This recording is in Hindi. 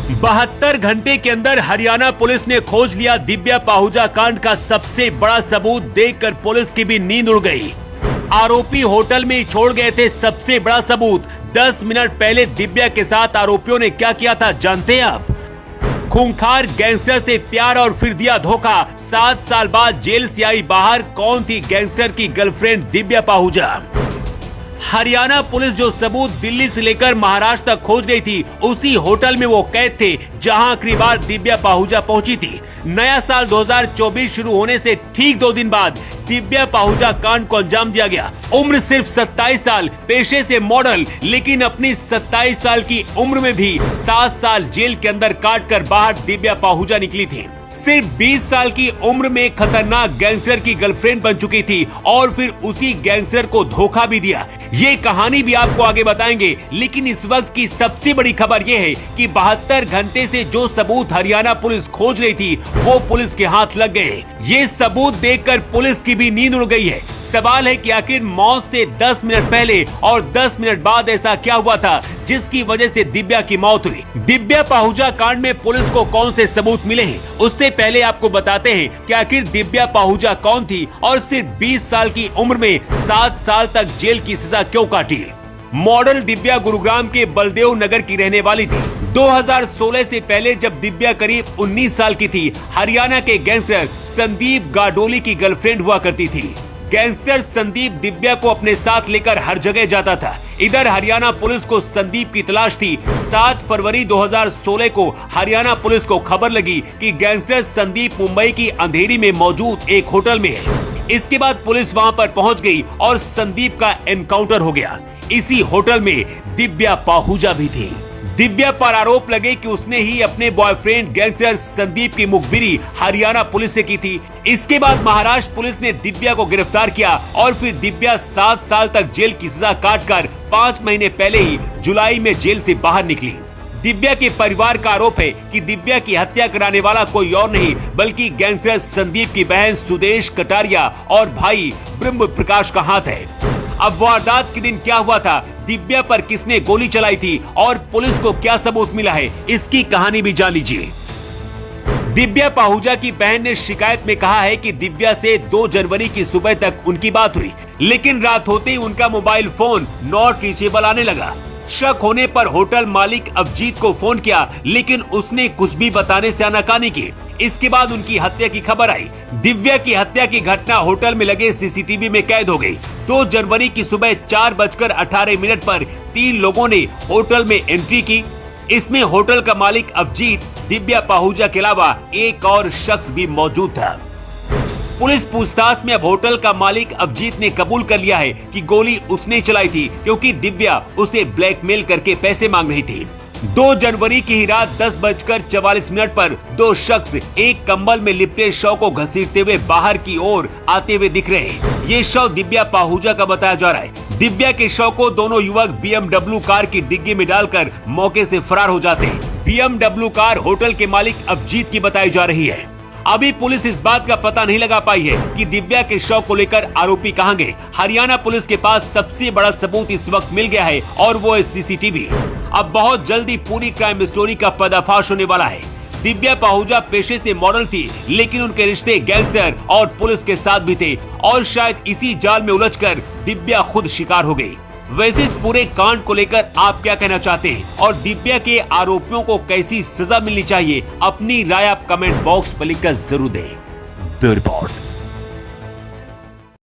72 घंटे के अंदर हरियाणा पुलिस ने खोज लिया दिव्या पाहुजा कांड का सबसे बड़ा सबूत। देखकर पुलिस की भी नींद उड़ गई। आरोपी होटल में छोड़ गए थे सबसे बड़ा सबूत। 10 मिनट पहले दिव्या के साथ आरोपियों ने क्या किया था जानते हैं आप? खूंखार गैंगस्टर से प्यार और फिर दिया धोखा। 7 साल बाद जेल से आई बाहर। कौन थी गैंगस्टर की गर्लफ्रेंड दिव्या पाहुजा? हरियाणा पुलिस जो सबूत दिल्ली से लेकर महाराष्ट्र तक खोज रही थी, उसी होटल में वो कैद थे जहां आखिरी बार दिव्या पाहुजा पहुंची थी। नया साल 2024 शुरू होने से ठीक 2 दिन बाद दिव्या पाहुजा कांड को अंजाम दिया गया। उम्र सिर्फ 27 साल, पेशे से मॉडल, लेकिन अपनी 27 साल की उम्र में भी 7 साल जेल के अंदर काट कर बाहर दिव्या पाहुजा निकली थी। सिर्फ 20 साल की उम्र में खतरनाक गैंगस्टर की गर्लफ्रेंड बन चुकी थी और फिर उसी गैंगस्टर को धोखा भी दिया। ये कहानी भी आपको आगे बताएंगे, लेकिन इस वक्त की सबसे बड़ी खबर ये है कि 72 घंटे से जो सबूत हरियाणा पुलिस खोज रही थी, वो पुलिस के हाथ लग गए। ये सबूत देखकर पुलिस की भी नींद उड़ गई है। सवाल है कि आखिर मौत से 10 मिनट पहले और 10 मिनट बाद ऐसा क्या हुआ था जिसकी वजह से दिव्या की मौत हुई। दिव्या पाहुजा कांड में पुलिस को कौन से सबूत मिले हैं, उससे पहले आपको बताते हैं कि आखिर दिव्या पाहुजा कौन थी और सिर्फ 20 साल की उम्र में 7 साल तक जेल की सजा क्यों काटी। मॉडल दिव्या गुरुग्राम के बलदेव नगर की रहने वाली थी। 2016 से पहले जब दिव्या करीब 19 साल की थी, हरियाणा के गैंगस्टर संदीप गाडोली की गर्लफ्रेंड हुआ करती थी। गैंगस्टर संदीप दिव्या को अपने साथ लेकर हर जगह जाता था। इधर हरियाणा पुलिस को संदीप की तलाश थी। 7 फरवरी 2016 को हरियाणा पुलिस को खबर लगी कि गैंगस्टर संदीप मुंबई की अंधेरी में मौजूद एक होटल में है। इसके बाद पुलिस वहां पर पहुंच गई और संदीप का एनकाउंटर हो गया। इसी होटल में दिव्या पाहुजा भी थी। दिव्या पर आरोप लगे कि उसने ही अपने बॉयफ्रेंड गैंगस्टर संदीप की मुखबिरी हरियाणा पुलिस से की थी। इसके बाद महाराष्ट्र पुलिस ने दिव्या को गिरफ्तार किया और फिर दिव्या 7 साल तक जेल की सजा काटकर 5 महीने पहले ही जुलाई में जेल से बाहर निकली। दिव्या के परिवार का आरोप है कि दिव्या की हत्या कराने वाला कोई और नहीं बल्कि गैंगस्टर संदीप की बहन सुदेश कटारिया और भाई ब्रह्म प्रकाश का हाथ है। अब वारदात के दिन क्या हुआ था, दिव्या पर किसने गोली चलाई थी और पुलिस को क्या सबूत मिला है, इसकी कहानी भी जान लीजिए। दिव्या पाहुजा की बहन ने शिकायत में कहा है कि दिव्या से 2 जनवरी की सुबह तक उनकी बात हुई, लेकिन रात होते ही उनका मोबाइल फोन नॉट रीचेबल आने लगा। शक होने पर होटल मालिक अभिजीत को फोन किया, लेकिन उसने कुछ भी बताने से आनाकानी की। इसके बाद उनकी हत्या की खबर आई। दिव्या की हत्या की घटना होटल में लगे सीसीटीवी में कैद हो गई। 2 जनवरी की सुबह 4:18 पर 3 लोगों ने होटल में एंट्री की। इसमें होटल का मालिक अभिजीत, दिव्या पाहुजा के अलावा एक और शख्स भी मौजूद था। पुलिस पूछताछ में अब होटल का मालिक अभिजीत ने कबूल कर लिया है कि गोली उसने चलाई थी, क्योंकि दिव्या उसे ब्लैकमेल करके पैसे मांग रही थी। 2 जनवरी की ही रात 10:44 पर 2 शख्स एक कंबल में लिपटे शव को घसीटते हुए बाहर की ओर आते हुए दिख रहे हैं। ये शव दिव्या पाहुजा का बताया जा रहा है। दिव्या के शव को दोनों युवक BMW कार की डिग्गी में डालकर मौके से फरार हो जाते हैं। BMW कार होटल के मालिक अभिजीत की बताई जा रही है। अभी पुलिस इस बात का पता नहीं लगा पाई है कि दिव्या के शव को लेकर आरोपी कहां गए। हरियाणा पुलिस के पास सबसे बड़ा सबूत इस वक्त मिल गया है और वो है सीसीटीवी। अब बहुत जल्दी पूरी क्राइम स्टोरी का पर्दाफाश होने वाला है। दिव्या पाहुजा पेशे से मॉडल थी, लेकिन उनके रिश्ते गैंगस्टर और पुलिस के साथ भी थे और शायद इसी जाल में उलझकर दिव्या खुद शिकार हो गई। वैसे इस पूरे कांड को लेकर आप क्या कहना चाहते हैं और दिव्या के आरोपियों को कैसी सजा मिलनी चाहिए, अपनी राय आप कमेंट बॉक्स पर लिखकर जरूर दें। Bureau report.